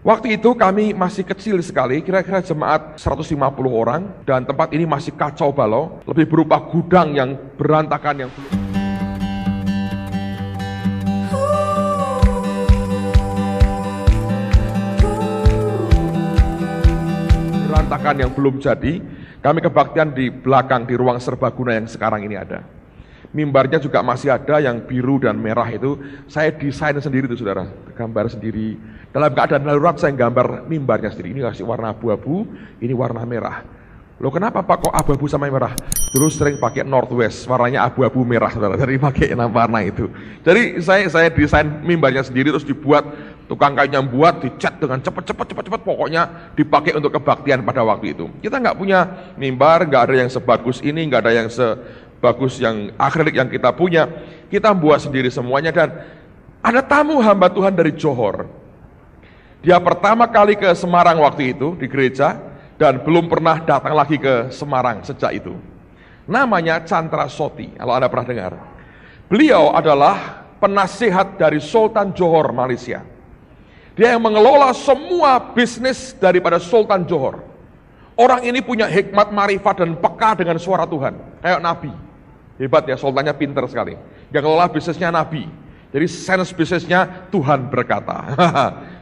Waktu itu kami masih kecil sekali, kira-kira jemaat 150 orang, dan tempat ini masih kacau balau, lebih berupa gudang yang berantakan, yang belum jadi. Kami kebaktian di belakang, di ruang serbaguna yang sekarang ini ada. Mimbarnya juga masih ada yang biru dan merah itu. Saya desain sendiri itu saudara, gambar sendiri. Dalam keadaan darurat saya gambar mimbarnya sendiri. Ini kasih warna abu-abu, ini warna merah. Loh kenapa Pak kok abu-abu sama merah? Dulu sering pakai Northwest, warnanya abu-abu merah saudara. Jadi pakai warna itu. Jadi saya desain mimbarnya sendiri, terus dibuat, tukang kayunya buat, dicat dengan cepat, pokoknya dipakai untuk kebaktian pada waktu itu. Kita nggak punya mimbar, nggak ada yang sebagus ini, nggak ada yang sebagus yang akrilik yang kita punya. Kita buat sendiri semuanya, dan ada tamu hamba Tuhan dari Johor. Dia pertama kali ke Semarang waktu itu di gereja, dan belum pernah datang lagi ke Semarang sejak itu. Namanya Chandra Soti, kalau Anda pernah dengar. Beliau adalah penasihat dari Sultan Johor, Malaysia. Dia yang mengelola semua bisnis daripada Sultan Johor. Orang ini punya hikmat, marifat, dan peka dengan suara Tuhan, kayak Nabi. Hebat ya, sultannya pinter sekali. Yang kelola bisnisnya Nabi. Jadi sense bisnisnya Tuhan berkata.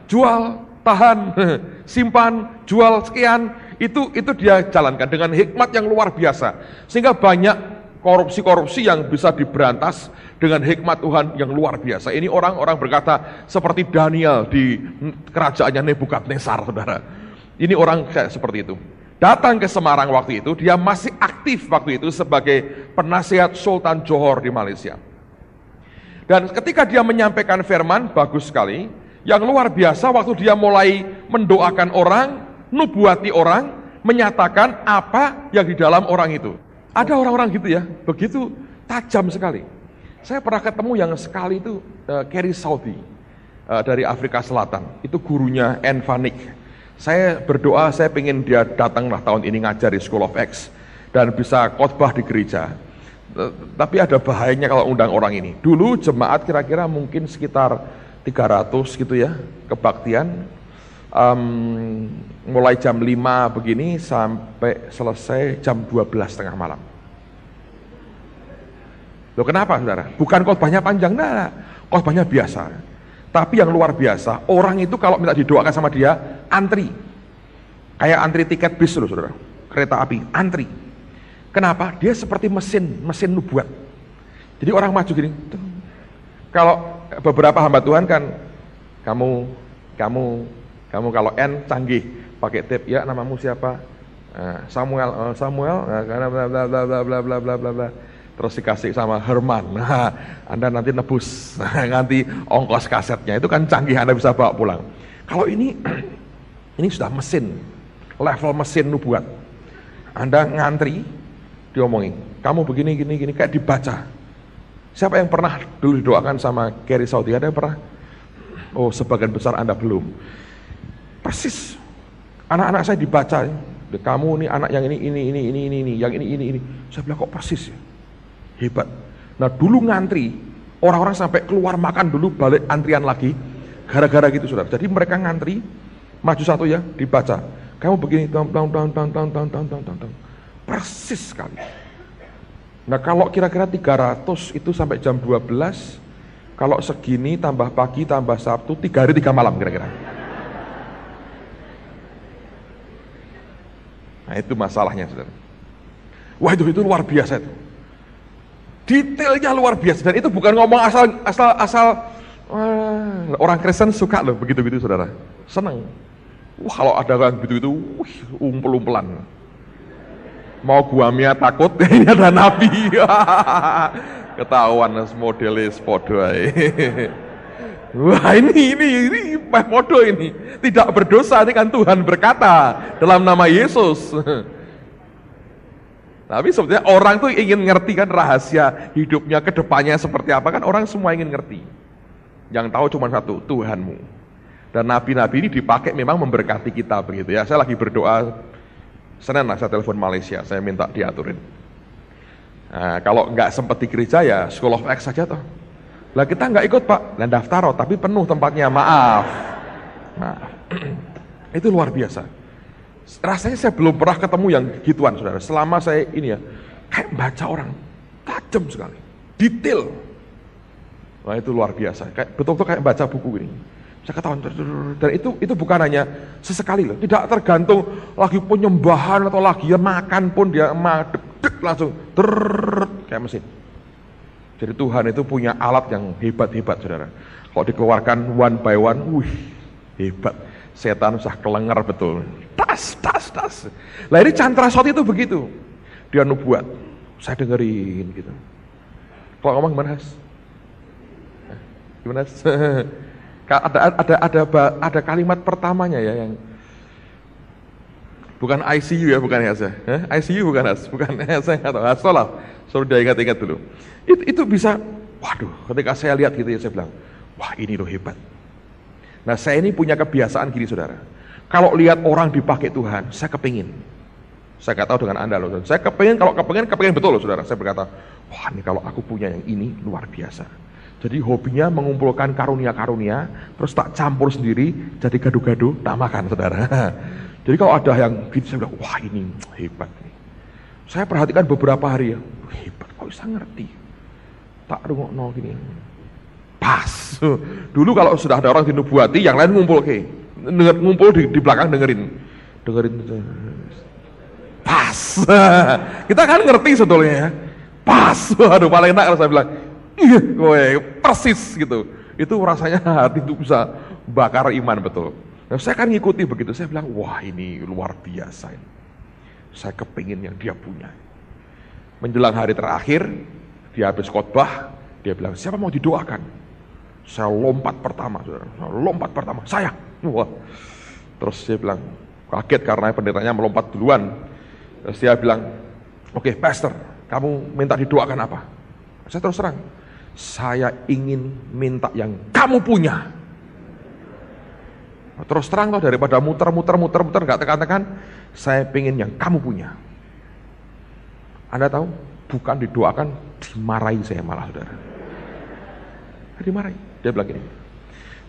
Jual, tahan, simpan, jual sekian, itu dia jalankan dengan hikmat yang luar biasa. Sehingga banyak korupsi-korupsi yang bisa diberantas dengan hikmat Tuhan yang luar biasa. Ini orang-orang berkata seperti Daniel di kerajaannya Nebukadnezar, saudara. Ini orang kayak seperti itu. Datang ke Semarang waktu itu, dia masih aktif waktu itu sebagai penasihat Sultan Johor di Malaysia. Dan ketika dia menyampaikan firman, bagus sekali. Yang luar biasa waktu dia mulai mendoakan orang, nubuati orang, menyatakan apa yang di dalam orang itu. Ada orang-orang gitu ya, begitu tajam sekali. Saya pernah ketemu yang sekali itu Kerry Saudi dari Afrika Selatan. Itu gurunya Anne Vanik. Saya berdoa, saya pengen dia datanglah tahun ini ngajar di School of Acts dan bisa khotbah di gereja. Tapi ada bahayanya kalau undang orang ini. Dulu jemaat kira-kira mungkin sekitar 300 gitu ya, kebaktian. Mulai jam 5 begini sampai selesai jam 12 tengah malam. Loh kenapa saudara? Bukan khotbahnya panjang, nah, khotbahnya biasa. Tapi yang luar biasa, orang itu kalau minta didoakan sama dia, antri. Kayak antri tiket bis loh saudara, kereta api, antri. Kenapa? Dia seperti mesin nubuat. Jadi orang maju gini. Kalau beberapa hamba Tuhan kan, kamu kalau N canggih, pakai tip, ya namamu siapa? Samuel, bla bla bla bla bla bla bla bla. Terus dikasih sama Herman, nah, Anda nanti nebus, nanti ongkos kasetnya, itu kan canggih, Anda bisa bawa pulang. Kalau ini sudah mesin, level mesin nubuat. Anda ngantri, diomongin, kamu begini, gini, kayak dibaca. Siapa yang pernah dulu didoakan sama Kerry Saudi? Ada yang pernah? Oh, sebagian besar Anda belum. Persis, anak-anak saya dibaca, kamu ini anak yang ini, yang ini. Saya bilang kok persis ya? Hebat. Nah dulu ngantri, orang-orang sampai keluar makan dulu, balik antrian lagi, gara-gara gitu saudara. Jadi mereka ngantri, maju satu ya, dibaca. Kamu begini, persis sekali. Nah kalau kira-kira 300 itu sampai jam 12, kalau segini tambah pagi, tambah Sabtu, 3 hari 3 malam kira-kira. Nah itu masalahnya saudara. Wah itu luar biasa itu. Detailnya luar biasa, dan itu bukan ngomong asal orang Kristen suka loh begitu-begitu saudara, seneng. Wah kalau ada orang begitu-begitu, umpel-umpelan. Mau gua mia takut, ini ada nabi. Ketahuan modelis podo. Wah ini podo ini, tidak berdosa, ini kan Tuhan berkata dalam nama Yesus. Tapi sebetulnya orang tuh ingin ngerti kan rahasia hidupnya, kedepannya seperti apa, kan orang semua ingin ngerti. Yang tahu cuma satu, Tuhanmu. Dan nabi-nabi ini dipakai memang memberkati kita begitu ya. Saya lagi berdoa, Senin lah saya telepon Malaysia, saya minta diaturin. Nah, kalau nggak sempat di gereja ya School of Acts saja toh. Lah kita nggak ikut Pak, dan daftar tapi penuh tempatnya, maaf. Itu luar biasa. Rasanya saya belum pernah ketemu yang gituan, saudara. Selama saya ini ya, kayak baca orang, tajam sekali, detail. Nah itu luar biasa, kayak betul-betul kayak baca buku ini. Saya ketahuan, dan itu bukan hanya sesekali loh, tidak tergantung lagi penyembahan atau lagi ya makan pun dia deg langsung kayak mesin. Jadi Tuhan itu punya alat yang hebat-hebat, saudara. Kalau dikeluarkan one by one, hebat. Setan usah kelengar betul. Tas. Lah ini Cantrasot itu begitu. Dia nubuat, saya dengerin gitu. Kalau ngomong gimana, Has? Gimana, Has? Ada kalimat pertamanya ya yang bukan ICU ya, bukan ya, ICU bukan, Has, bukan. Saya nggak tahu, Has lah, suruh dia ingat-ingat dulu. Itu bisa, waduh, ketika saya lihat gitu ya, saya bilang, wah ini loh hebat. Nah saya ini punya kebiasaan gini, saudara. Kalau lihat orang dipakai Tuhan, saya kepingin. Saya nggak tahu dengan Anda loh, saya kepingin, kalau kepingin betul loh, saudara. Saya berkata, wah ini kalau aku punya yang ini luar biasa. Jadi hobinya mengumpulkan karunia-karunia, terus tak campur sendiri, jadi gaduh-gaduh, tak makan, saudara. Jadi kalau ada yang gitu, saya bilang, wah ini hebat. Saya perhatikan beberapa hari ya, hebat, kok bisa ngerti. Tak rungokno gini. Pas. Dulu kalau sudah ada orang dinubuati, yang lain ngumpul ngumpul di belakang dengerin. Pas. Kita kan ngerti sebetulnya ya. Pas. Aduh paling enak kalau saya bilang, iya, persis gitu. Itu rasanya hati itu bisa bakar iman betul. Nah, saya kan ngikuti begitu. Saya bilang, wah ini luar biasa ini. Saya kepingin yang dia punya. Menjelang hari terakhir, dia habis khotbah, dia bilang, siapa mau didoakan? Saya lompat pertama, saudara. Saya. Wah. Terus dia bilang, kaget karena pendetanya melompat duluan. Terus dia bilang, oke, pastor, kamu minta didoakan apa? Saya terus terang, saya ingin minta yang kamu punya. Terus terang loh, daripada muter nggak tekan-tekan, saya ingin yang kamu punya. Anda tahu, bukan didoakan, dimarahi saya malah, saudara. Dimarahi. Dia bilang gini,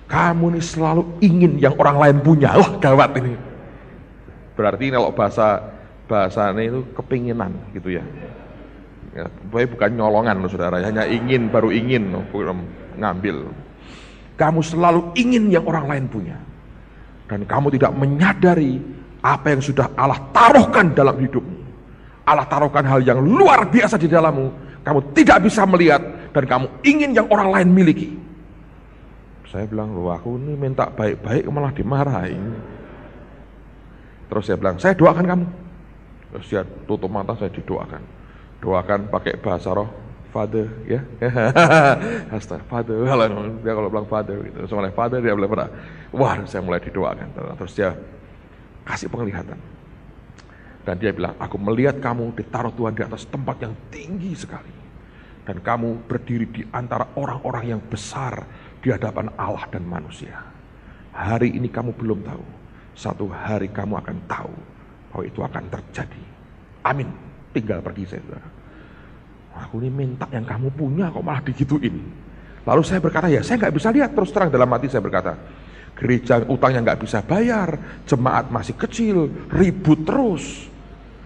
kamu ini selalu ingin yang orang lain punya. Wah gawat ini. Berarti kalau bahasanya itu kepinginan gitu ya. Ya, bukan nyolongan loh, saudara, hanya ingin, baru ingin loh, ngambil. Kamu selalu ingin yang orang lain punya, dan kamu tidak menyadari apa yang sudah Allah taruhkan dalam hidupmu. Allah taruhkan hal yang luar biasa di dalammu, kamu tidak bisa melihat, dan kamu ingin yang orang lain miliki. Saya bilang, loh aku ini minta baik-baik malah dimarahin. Terus saya bilang, saya doakan kamu. Terus dia tutup mata, saya didoakan. Doakan pakai bahasa roh, Father, ya. Astaga, Father. Dia kalau bilang Father gitu, soalnya Father dia bilang pernah. Wah, saya mulai didoakan. Terus dia kasih penglihatan. Dan dia bilang, aku melihat kamu ditaruh Tuhan di atas tempat yang tinggi sekali. Dan kamu berdiri di antara orang-orang yang besar di hadapan Allah dan manusia. Hari ini kamu belum tahu. Satu hari kamu akan tahu bahwa itu akan terjadi. Amin. Tinggal pergi saya, saudara. Aku ini minta yang kamu punya kok malah digituin. Lalu saya berkata, ya saya nggak bisa lihat. Terus terang dalam hati saya berkata, gereja utangnya nggak bisa bayar, jemaat masih kecil, ribut terus.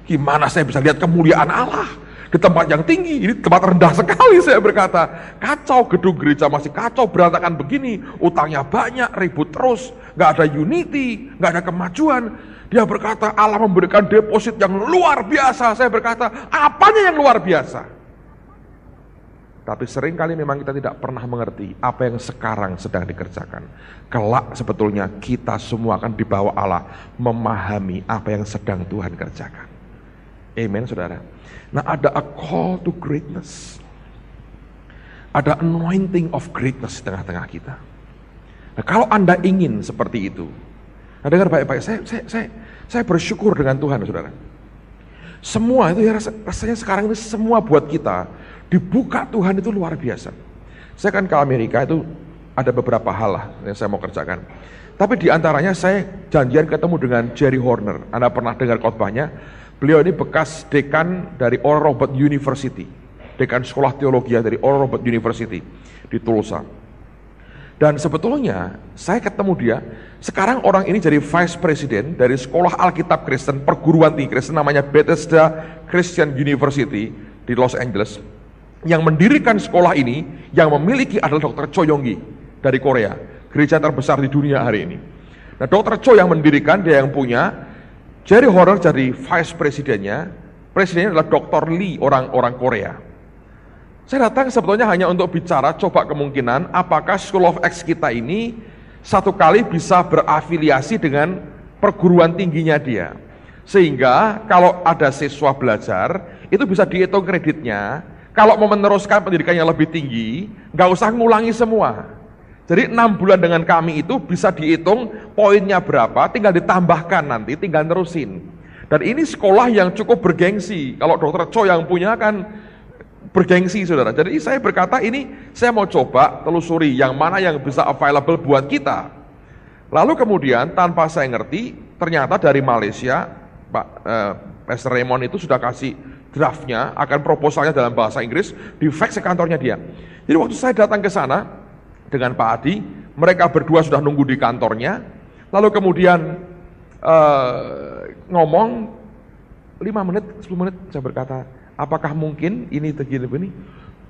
Gimana saya bisa lihat kemuliaan Allah di tempat yang tinggi? Ini tempat rendah sekali, saya berkata. Kacau, gedung gereja masih kacau, berantakan begini, utangnya banyak, ribut terus, nggak ada unity, nggak ada kemajuan. Dia berkata, Allah memberikan deposit yang luar biasa. Saya berkata, apanya yang luar biasa? Tapi seringkali memang kita tidak pernah mengerti apa yang sekarang sedang dikerjakan. Kelak sebetulnya kita semua akan dibawa Allah memahami apa yang sedang Tuhan kerjakan. Amen, saudara. Nah, ada a call to greatness. Ada anointing of greatness di tengah-tengah kita. Nah, kalau Anda ingin seperti itu, nah dengar baik-baik, saya bersyukur dengan Tuhan, saudara. Semua itu ya rasanya sekarang ini semua buat kita dibuka Tuhan itu luar biasa. Saya kan ke Amerika itu ada beberapa hal lah yang saya mau kerjakan. Tapi diantaranya saya janjian ketemu dengan Jerry Horner. Anda pernah dengar khotbahnya? Beliau ini bekas dekan dari Oral Roberts University, dekan sekolah teologi dari Oral Roberts University di Tulsa. Dan sebetulnya saya ketemu dia, sekarang orang ini jadi vice president dari sekolah Alkitab Kristen, perguruan tinggi Kristen namanya Bethesda Christian University di Los Angeles. Yang mendirikan sekolah ini, yang memiliki adalah Dr. Cho Yonggi dari Korea, gereja terbesar di dunia hari ini. Nah, Dr. Cho yang mendirikan, dia yang punya. Jerry Horner jadi vice presidennya adalah Dr. Lee, orang Korea. Saya datang sebetulnya hanya untuk bicara, coba kemungkinan apakah School of Acts kita ini satu kali bisa berafiliasi dengan perguruan tingginya dia. Sehingga kalau ada siswa belajar, itu bisa dihitung kreditnya. Kalau mau meneruskan pendidikan yang lebih tinggi, nggak usah ngulangi semua. Jadi 6 bulan dengan kami itu bisa dihitung poinnya berapa, tinggal ditambahkan nanti, tinggal nerusin. Dan ini sekolah yang cukup bergengsi. Kalau Dr. Cho yang punya kan bergengsi, saudara. Jadi saya berkata ini saya mau coba telusuri yang mana yang bisa available buat kita. Lalu kemudian tanpa saya ngerti, ternyata dari Malaysia, Pastor Raymond itu sudah kasih draftnya, akan proposalnya dalam bahasa Inggris, di fax ke kantornya dia. Jadi waktu saya datang ke sana dengan Pak Adi, mereka berdua sudah nunggu di kantornya, lalu kemudian ngomong 5 menit, 10 menit, saya berkata, apakah mungkin ini begini?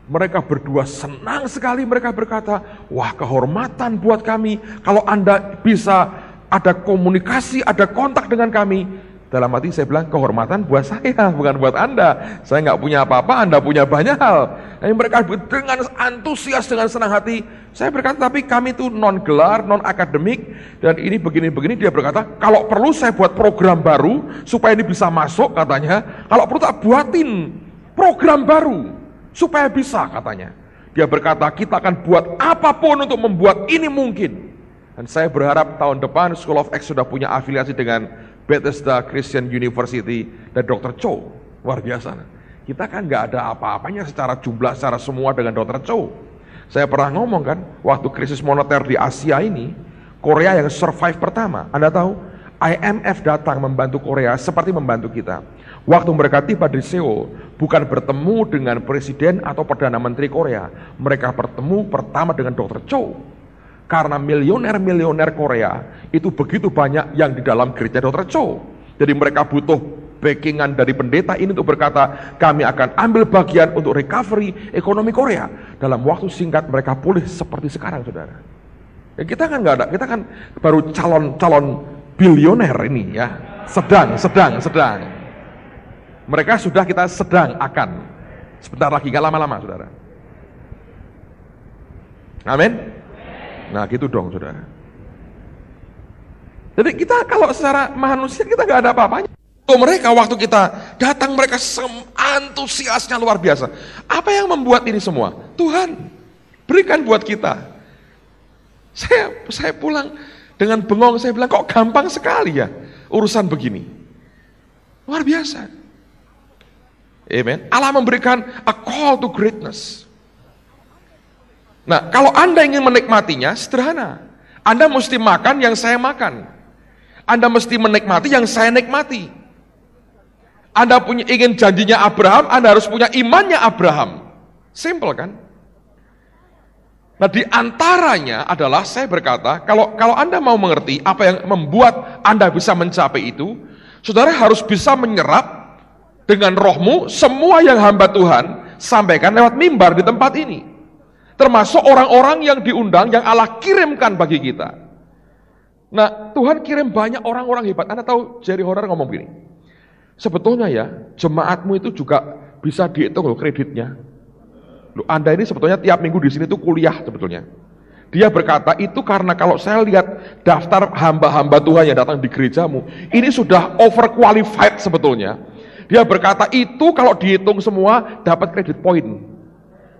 Mereka berdua senang sekali, mereka berkata, wah kehormatan buat kami, kalau Anda bisa ada komunikasi, ada kontak dengan kami. Dalam hati saya bilang, kehormatan buat saya, bukan buat Anda. Saya nggak punya apa-apa, Anda punya banyak hal. Dan mereka dengan antusias, dengan senang hati. Saya berkata, tapi kami itu non-gelar, non-akademik, dan ini begini-begini. Dia berkata, kalau perlu saya buat program baru, supaya ini bisa masuk katanya. Kalau perlu tak buatin program baru, supaya bisa katanya. Dia berkata, kita akan buat apapun untuk membuat ini mungkin. Dan saya berharap tahun depan School of Acts sudah punya afiliasi dengan Bethesda Christian University dan Dr. Cho. Luar biasa. Kita kan nggak ada apa-apanya secara jumlah, secara semua dengan Dr. Cho. Saya pernah ngomong kan, waktu krisis moneter di Asia ini, Korea yang survive pertama. Anda tahu, IMF datang membantu Korea seperti membantu kita. Waktu mereka tiba di Seoul, bukan bertemu dengan presiden atau perdana menteri Korea. Mereka bertemu pertama dengan Dr. Cho. Karena milioner-milioner Korea itu begitu banyak yang di dalam gereja Dr. Cho. Jadi mereka butuh backingan dari pendeta ini untuk berkata, kami akan ambil bagian untuk recovery ekonomi Korea. Dalam waktu singkat mereka pulih seperti sekarang, saudara. Ya, kita kan nggak ada, kita kan baru calon bilioner ini ya, sedang. Mereka sudah, kita sedang akan. Sebentar lagi, gak lama-lama, saudara. Amin. Nah gitu dong, saudara. Jadi kita kalau secara manusia kita gak ada apa-apanya. Mereka waktu kita datang, mereka antusiasnya luar biasa. Apa yang membuat ini semua? Tuhan berikan buat kita. Saya pulang dengan bengong, saya bilang kok gampang sekali ya urusan begini. Luar biasa. Amen. Allah memberikan a call to greatness. Nah, kalau Anda ingin menikmatinya, sederhana. Anda mesti makan yang saya makan. Anda mesti menikmati yang saya nikmati. Anda ingin janjinya Abraham, Anda harus punya imannya Abraham. Simple kan? Nah, di antaranya adalah saya berkata, kalau Anda mau mengerti apa yang membuat Anda bisa mencapai itu, saudara harus bisa menyerap dengan rohmu semua yang hamba Tuhan sampaikan lewat mimbar di tempat ini. Termasuk orang-orang yang diundang, yang Allah kirimkan bagi kita. Nah, Tuhan kirim banyak orang-orang hebat. Anda tahu Jerry Horner ngomong begini, sebetulnya ya, jemaatmu itu juga bisa dihitung loh kreditnya. Loh, Anda ini sebetulnya tiap minggu di sini tuh kuliah sebetulnya. Dia berkata, itu karena kalau saya lihat daftar hamba-hamba Tuhan yang datang di gerejamu, ini sudah overqualified sebetulnya. Dia berkata, itu kalau dihitung semua dapat kredit poin.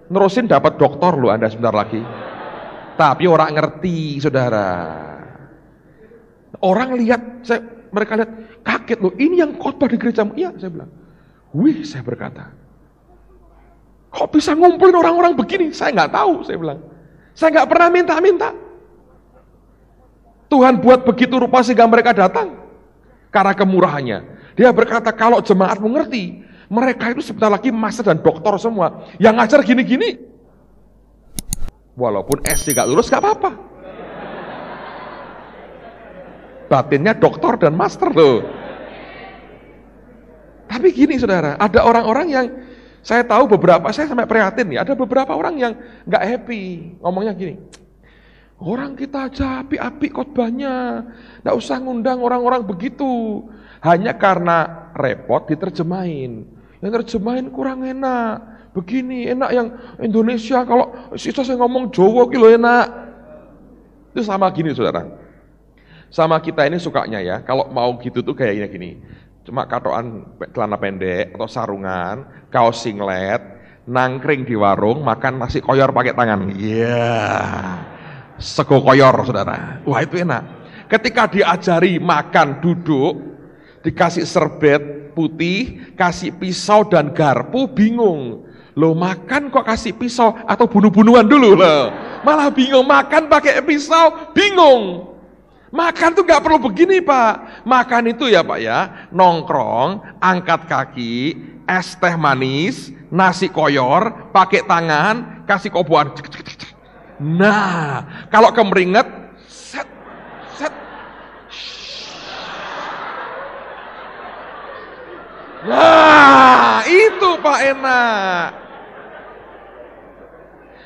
Nerusin dapat doktor loh Anda sebentar lagi. Tapi orang ngerti, saudara. Orang lihat, mereka lihat, kaget loh, ini yang khotbah di gerejamu. Iya, saya bilang. Wih, saya berkata, kok bisa ngumpulin orang-orang begini? Saya nggak tahu, saya bilang. Saya nggak pernah minta-minta. Tuhan buat begitu rupa sehingga mereka datang. Karena kemurahannya. Dia berkata, kalau jemaatmu ngerti, mereka itu sebentar lagi master dan doktor semua. Yang ngajar gini-gini. Walaupun SD gak lulus gak apa-apa. Batinnya doktor dan master loh. Tapi gini saudara, ada orang-orang yang saya tahu beberapa, saya sampai prihatin ya, ada beberapa orang yang gak happy. Ngomongnya gini, orang kita aja api-api khotbahnya, gak usah ngundang orang-orang begitu. Hanya karena repot diterjemahin. Yang terjemahin kurang enak. Begini, enak yang Indonesia, kalau sisa saya ngomong Jawa kilo enak. Itu sama gini saudara. Sama kita ini sukanya ya, kalau mau gitu tuh kayaknya gini. Cuma katoan celana pendek atau sarungan, kaos singlet, nangkring di warung, makan nasi koyor pakai tangan. Iya, sego koyor saudara. Wah itu enak. Ketika diajari makan duduk, dikasih serbet putih, kasih pisau dan garpu, bingung. Loh makan kok kasih pisau atau bunuh-bunuhan dulu loh. Malah bingung makan pakai pisau, bingung. Makan tuh gak perlu begini Pak. Makan itu ya Pak ya, nongkrong, angkat kaki, es teh manis, nasi koyor, pakai tangan, kasih koboan. Nah, kalau kemeringet, set, set. Nah, itu Pak enak.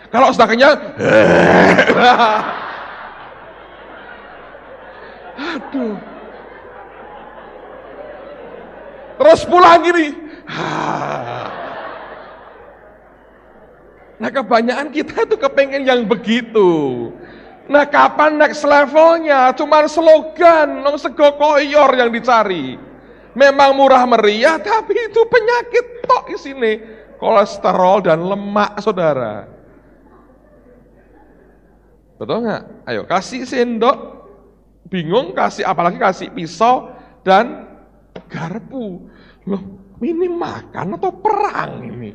Kalau sudah kenyang, aduh. Terus pulang gini. Nah kebanyakan kita itu kepengen yang begitu. Nah kapan next levelnya? Cuman slogan, sego koyor yang dicari. Memang murah meriah, tapi itu penyakit tok di sini. Kolesterol dan lemak saudara. Betul nggak? Ayo kasih sendok, bingung kasih apalagi kasih pisau dan garpu. Loh, ini makan atau perang ini?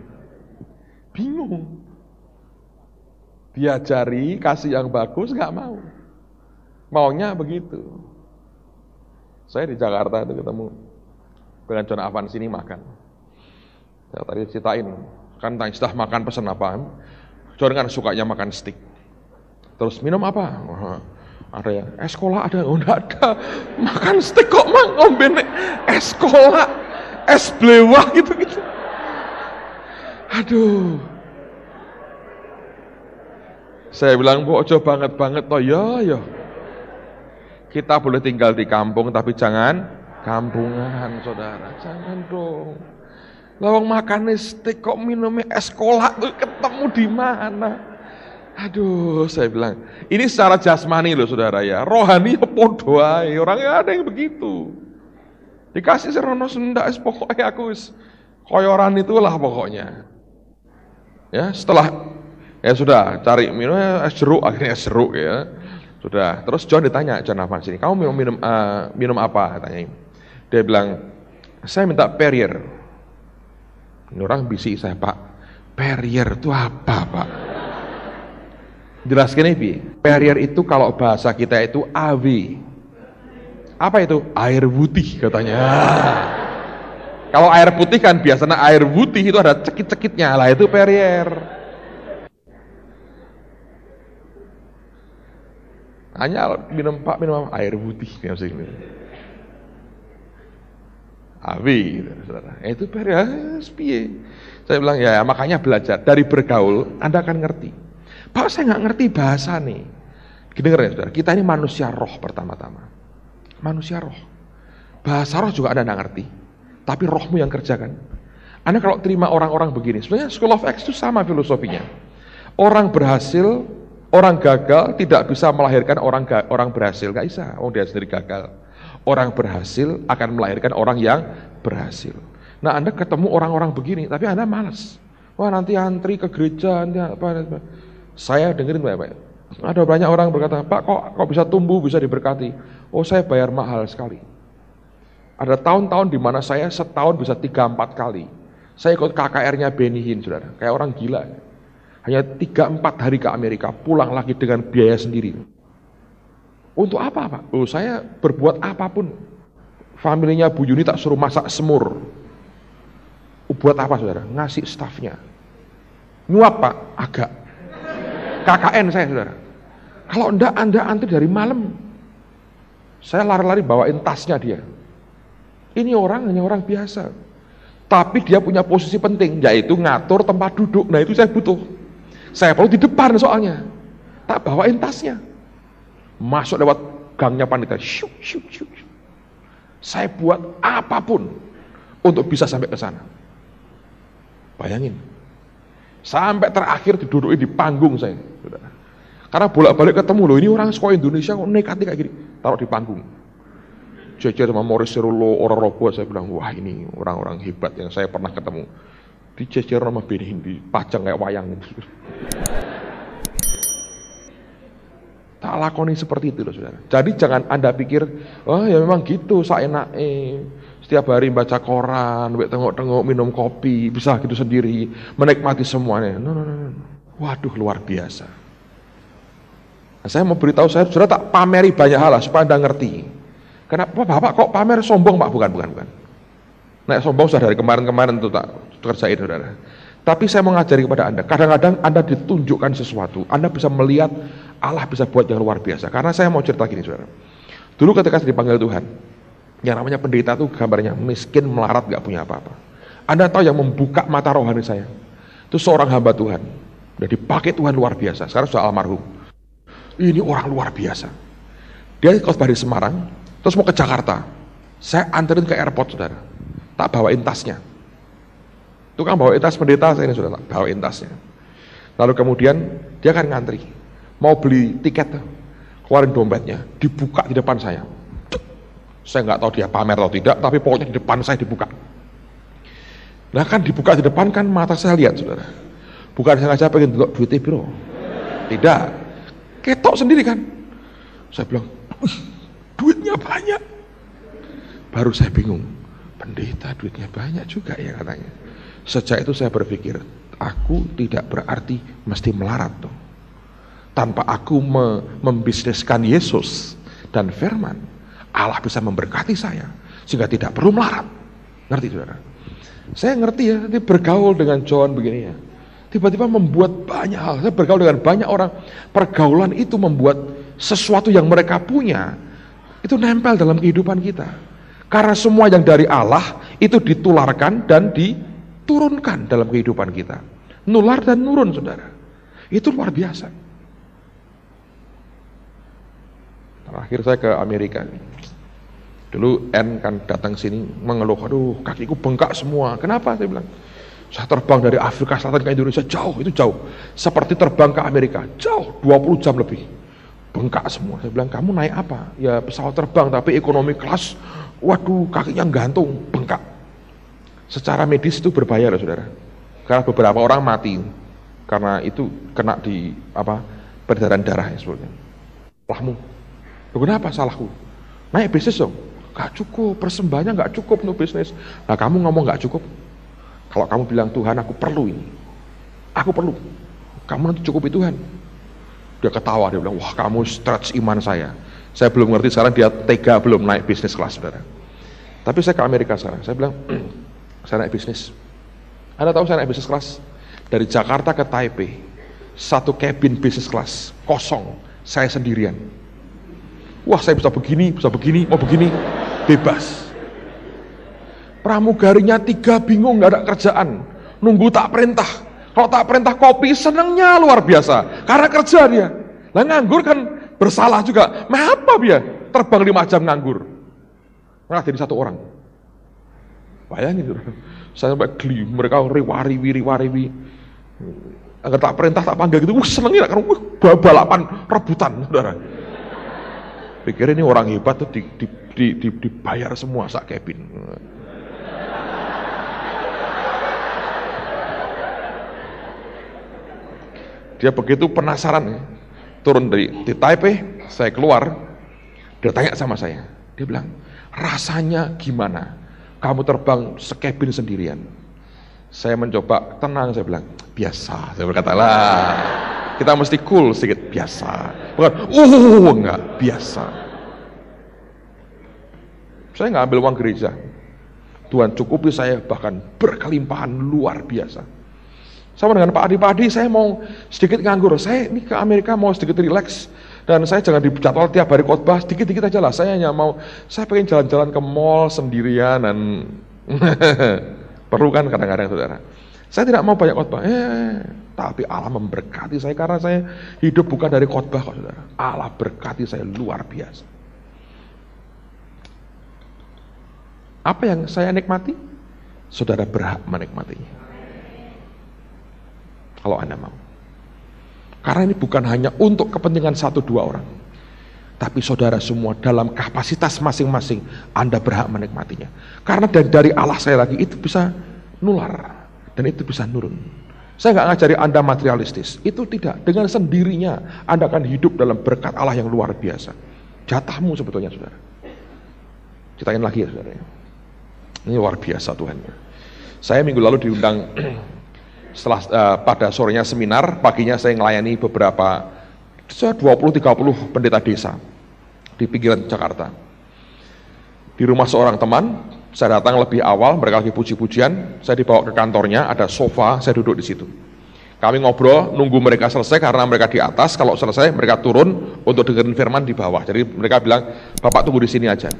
Bingung. Diajari kasih yang bagus nggak mau. Maunya begitu. Saya di Jakarta itu ketemu dengan John Avan sini makan. Saya tadi ceritain, kan tanya sudah makan pesan apaan? John kan sukanya makan steak. Terus minum apa? Ada ya, es cola ada? Oh enggak ada. Makan steak kok ngombe es cola, es blewah gitu-gitu. Aduh. Saya bilang, "Bu, ojo banget-banget toh." Ya. Kita boleh tinggal di kampung tapi jangan kampungan, saudara. Jangan dong. Lawang makan steak kok minumnya es cola tuh ketemu di mana? Aduh, saya bilang, ini secara jasmani loh saudara ya, rohani ya podo ae, orangnya ada yang begitu. Dikasih serono sendak, pokoknya aku koyoran itulah pokoknya. Ya, setelah ya sudah cari minumnya es jeruk, akhirnya es jeruk ya. Sudah, terus John ditanya, John apa sini? Kamu minum apa? Tanyain. Dia bilang, saya minta Perrier. Ini orang bisi saya, Pak. Perrier itu apa, Pak? Jelaskan ini, Perrier itu kalau bahasa kita itu AW. Apa itu? Air putih katanya. Kalau air putih kan biasanya air putih itu ada cekit-cekitnya, lah itu Perrier. Hanya minum Pak, minum air putih. AW, saudara. Itu Perrier, piye. Saya bilang ya makanya belajar dari bergaul, Anda akan ngerti. Pak saya nggak ngerti bahasa nih. Dengar ya saudara, kita ini manusia roh pertama-tama. Manusia roh. Bahasa roh juga Anda nggak ngerti. Tapi rohmu yang kerjakan. Anda kalau terima orang-orang begini, sebenarnya School of X itu sama filosofinya. Orang berhasil, orang gagal tidak bisa melahirkan orang berhasil. Nggak bisa, dia sendiri gagal. Orang berhasil akan melahirkan orang yang berhasil. Nah Anda ketemu orang-orang begini, tapi Anda malas. Wah nanti antri ke gereja, nanti apa. Saya dengerin baik-baik. Ada banyak orang berkata, Pak kok bisa tumbuh, bisa diberkati. Oh saya bayar mahal sekali. Ada tahun-tahun di mana saya setahun bisa 3-4 kali. Saya ikut KKR-nya Benny Hinn, saudara. Kayak orang gila. Hanya 3-4 hari ke Amerika, pulang lagi dengan biaya sendiri. Untuk apa Pak? Oh saya berbuat apapun. Familinya Bu Yuni tak suruh masak semur. Buat apa saudara? Ngasih stafnya. Nyuap Pak? Agak. KKN saya, saudara. Kalau enggak, Anda antri dari malam. Saya lari-lari bawain tasnya dia. Ini orang hanya orang biasa. Tapi dia punya posisi penting, yaitu ngatur tempat duduk. Nah itu saya butuh. Saya perlu di depan soalnya. Tak bawain tasnya. Masuk lewat gangnya panitia. Syuk, syuk, syuk. Saya buat apapun untuk bisa sampai ke sana. Bayangin. Sampai terakhir didudukin di panggung saya. Karena bolak-balik ketemu loh, ini orang sekolah Indonesia kok nekatnya kayak gini. Taruh di panggung. Jejer sama Morris Cerullo, Ora Robo, saya bilang, wah ini orang-orang hebat yang saya pernah ketemu. Dijejer sama Benny, dipajang kayak wayang. Tak lakoni seperti itu loh saudara. Jadi jangan Anda pikir, oh ya memang gitu, saya setiap hari baca koran, tengok-tengok, minum kopi, bisa gitu sendiri, menikmati semuanya. No. Waduh, luar biasa. Nah, saya mau beritahu saya, saudara tak pameri banyak hal lah, supaya Anda ngerti. Kenapa Bapak kok pamer sombong Pak? Bukan. Nah, sombong sudah dari kemarin-kemarin itu tak kerjain saudara. Tapi saya mau ngajari kepada Anda, kadang-kadang Anda ditunjukkan sesuatu, Anda bisa melihat Allah bisa buat yang luar biasa. Karena saya mau cerita gini saudara. Dulu ketika saya dipanggil Tuhan, yang namanya pendeta itu gambarnya miskin, melarat, gak punya apa-apa. Anda tahu yang membuka mata rohani saya, itu seorang hamba Tuhan. Udah dipakai Tuhan luar biasa, sekarang sudah almarhum. Ini orang luar biasa. Dia khotbah di Semarang, terus mau ke Jakarta. Saya anterin ke airport saudara, tak bawain tasnya. Itu kan bawain tas pendeta saya ini sudah tak bawain tasnya. Lalu kemudian dia kan ngantri, mau beli tiket, keluarin dompetnya, dibuka di depan saya. Saya nggak tahu dia pamer atau tidak, tapi pokoknya di depan saya dibuka. Nah kan dibuka di depan kan mata saya lihat saudara. Bukan sengaja pengen delok duitnya bro. Tidak, ketok sendiri kan. Saya bilang, duitnya banyak. Baru saya bingung, pendeta duitnya banyak juga ya katanya. Sejak itu saya berpikir, aku tidak berarti mesti melarat dong. Tanpa aku membisniskan Yesus dan firman, Allah bisa memberkati saya sehingga tidak perlu melarat. Ngerti saudara? Saya ngerti ya, nanti bergaul dengan John begini ya. Tiba-tiba membuat banyak hal. Saya bergaul dengan banyak orang. Pergaulan itu membuat sesuatu yang mereka punya itu nempel dalam kehidupan kita. Karena semua yang dari Allah itu ditularkan dan diturunkan dalam kehidupan kita. Nular dan nurun saudara. Itu luar biasa. Terakhir saya ke Amerika. Dulu N kan datang sini mengeluh, aduh kakiku bengkak semua. Kenapa? Saya bilang, saya terbang dari Afrika Selatan ke Indonesia jauh, itu jauh. Seperti terbang ke Amerika, jauh, 20 jam lebih. Bengkak semua. Saya bilang, kamu naik apa? Ya pesawat terbang, tapi ekonomi kelas, waduh kakinya gantung, bengkak. Secara medis itu berbahaya loh saudara. Karena beberapa orang mati karena itu kena di peredaran darah ya sebetulnya. Salahmu. Kenapa salahku? Naik bisnis dong. Gak cukup, persembahannya gak cukup untuk bisnis. Nah kamu ngomong gak cukup. Kalau kamu bilang Tuhan aku perlu ini, aku perlu, kamu nanti cukupi Tuhan. Dia ketawa, dia bilang wah kamu stretch iman saya. Saya belum ngerti sekarang dia tega belum naik bisnis kelas saudara. Tapi saya ke Amerika sekarang, saya bilang saya naik bisnis. Anda tahu saya naik bisnis kelas dari Jakarta ke Taipei, satu cabin bisnis kelas kosong, saya sendirian. Wah saya bisa begini, mau begini, bebas. Pramugarinya 3 bingung, gak ada kerjaan, nunggu tak perintah. Kalau tak perintah kopi, senangnya luar biasa, karena kerja dia. Lah nganggur kan bersalah juga, apa dia terbang 5 jam nganggur. Nah jadi 1 orang. Bayangin, saya sampai geli, mereka riwariwi. Agar tak perintah, tak panggil gitu, senangnya karena balapan, rebutan, saudara. Pikir ini orang hebat tuh dibayar semua sak cabin. Dia begitu penasaran, turun di Taipei, saya keluar, dia tanya sama saya, dia bilang, rasanya gimana? Kamu terbang sekabin sendirian. Saya mencoba tenang, saya bilang, biasa. Saya berkata, lah, kita mesti cool sedikit, biasa. Bukan, enggak, biasa. Saya nggak ambil uang gereja. Tuhan cukupi saya bahkan berkelimpahan luar biasa. Sama dengan Pak Adi, saya mau sedikit nganggur, saya ini ke Amerika mau sedikit relax, dan saya jangan dijadwal tiap hari khotbah, sedikit-sedikit aja lah, saya pengen jalan-jalan ke mall sendirian, dan perlu kan kadang-kadang saudara. Saya tidak mau banyak khotbah, tapi Allah memberkati saya karena saya hidup bukan dari khotbah kok saudara. Allah berkati saya luar biasa. Apa yang saya nikmati? Saudara berhak menikmatinya. Kalau Anda mau. Karena ini bukan hanya untuk kepentingan 1-2 orang. Tapi saudara semua dalam kapasitas masing-masing Anda berhak menikmatinya. Karena dari Allah saya lagi itu bisa nular. Dan itu bisa nurun. Saya nggak ngajari Anda materialistis. Itu tidak. Dengan sendirinya Anda akan hidup dalam berkat Allah yang luar biasa. Jatahmu sebetulnya saudara. Ceritain lagi ya saudara. Ini luar biasa Tuhan. Saya minggu lalu diundang setelah pada sorenya seminar, paginya saya melayani beberapa 20-30 pendeta desa di pinggiran Jakarta. Di rumah seorang teman, saya datang lebih awal, mereka lagi puji-pujian, saya dibawa ke kantornya, ada sofa, saya duduk di situ. Kami ngobrol, nunggu mereka selesai karena mereka di atas, kalau selesai mereka turun untuk dengerin firman di bawah. Jadi mereka bilang, Bapak tunggu di sini aja.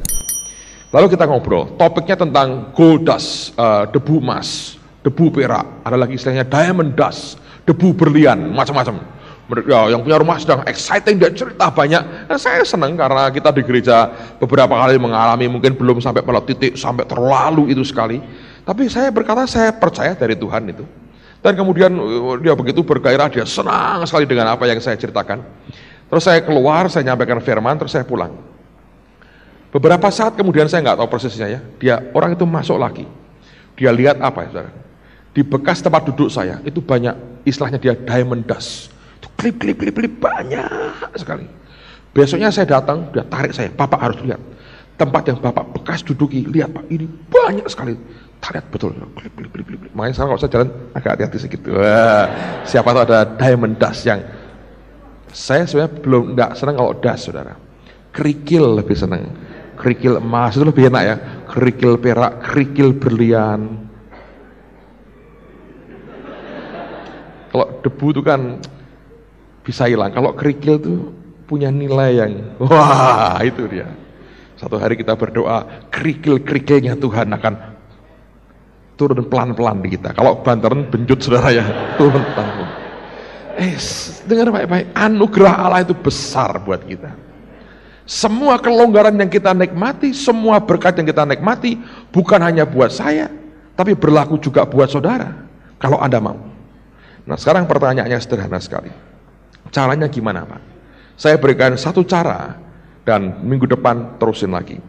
Lalu kita ngobrol, topiknya tentang gold dust, debu emas, debu perak, ada lagi istilahnya diamond dust, debu berlian, macam-macam. Yang punya rumah sedang exciting dan cerita banyak. Nah, saya senang karena kita di gereja beberapa kali mengalami, mungkin belum sampai pada titik sampai terlalu itu sekali. Tapi saya berkata saya percaya dari Tuhan itu. Dan kemudian dia begitu bergairah, dia senang sekali dengan apa yang saya ceritakan. Terus saya keluar, saya nyampaikan firman, terus saya pulang. Beberapa saat kemudian saya nggak tahu persisnya ya, orang itu masuk lagi. Dia lihat apa ya saudara? Di bekas tempat duduk saya itu banyak istilahnya dia diamond dust. Itu klip banyak sekali. Besoknya saya datang, dia tarik saya, Bapak harus lihat. Tempat yang Bapak bekas duduki, lihat Pak, ini banyak sekali. Lihat betul, klip. Makanya sekarang kalau saya jalan agak hati-hati sedikit. Wah, siapa tahu ada diamond dust yang saya sebenarnya belum enggak senang kalau dust saudara. Kerikil lebih senang. Kerikil emas itu lebih enak ya. Kerikil perak, kerikil berlian. Kalau debu itu kan bisa hilang. Kalau kerikil itu punya nilai yang wah itu dia. Satu hari kita berdoa, kerikil-kerikilnya Tuhan akan turun pelan-pelan di kita. Kalau bantaran benjut saudara ya, turun pelan-pelan. Dengar baik-baik, anugerah Allah itu besar buat kita. Semua kelonggaran yang kita nikmati, semua berkat yang kita nikmati, bukan hanya buat saya, tapi berlaku juga buat saudara, kalau Anda mau. Nah sekarang pertanyaannya sederhana sekali. Caranya gimana Pak? Saya berikan satu cara, dan minggu depan terusin lagi.